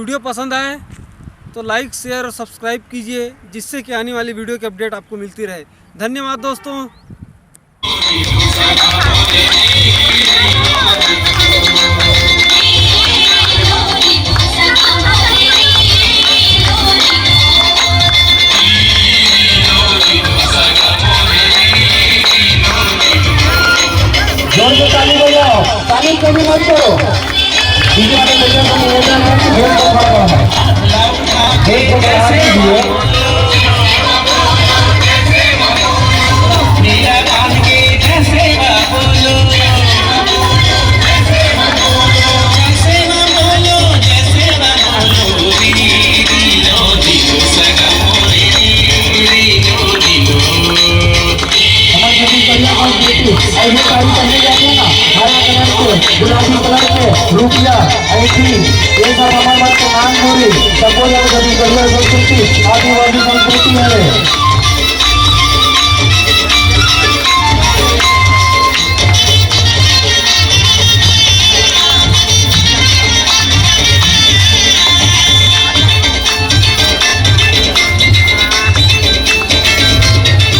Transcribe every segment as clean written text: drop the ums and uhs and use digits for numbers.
Video पसंद आए तो लाइक शेयर और सब्सक्राइब कीजिए, जिससे कि आने वाली वीडियो की अपडेट आपको मिलती रहे। धन्यवाद दोस्तों। जोर से ताली बजाओ, ताली कभी मत करो। डीजे वाले भैया को निवेदन है कि गेट को खड़ा है, गेट को बढ़ा दीजिए। ऐसे साड़ी पहने जाते हैं ना, हरा कलर के, गुलाबी कलर के, रुपया, ऐसी ये सब हमारे बात के नाम पूरी सबको जब कभी करियर संस्कृति आदिवासी संस्कृति है।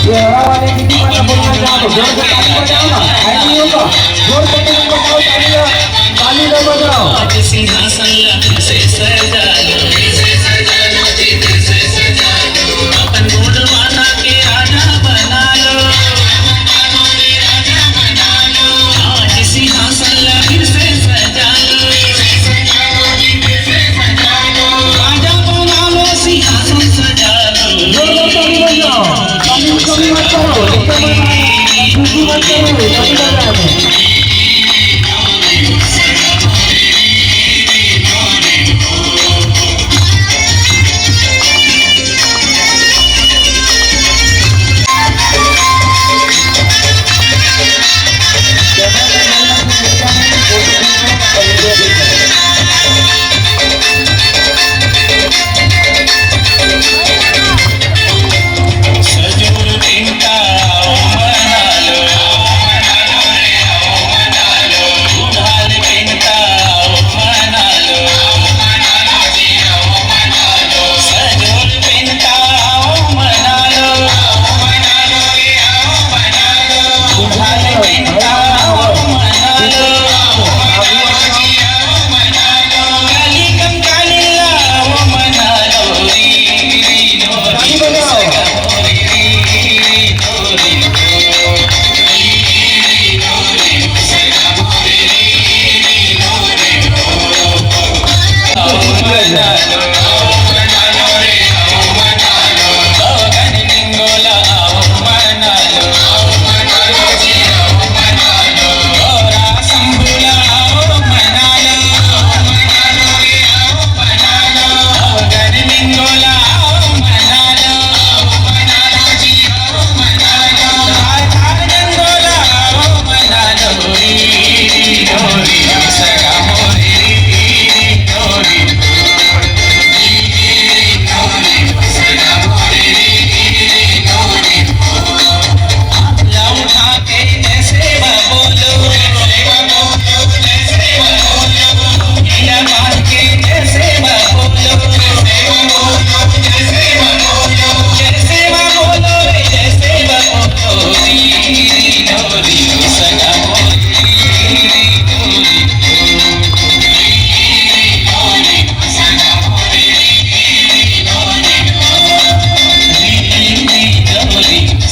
ये हरा वाले किसी मतलब बोलना चाहो जोर से ताली बजाओ ना, ऐसी होगा जोर से ताली बजाओ, ताली ना बजाओ। आज सिंहासन लखन से सजा लो, अपन गोंडवाना के राजा बना लो। आज सिंहासन लखन से सजा लो, राजा बना लो, सिंहासन सजा लो। जोर से ताली बजाओ, ताली कभी मत करो, दूसरी मत करो, ताली बजाओ।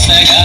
सगा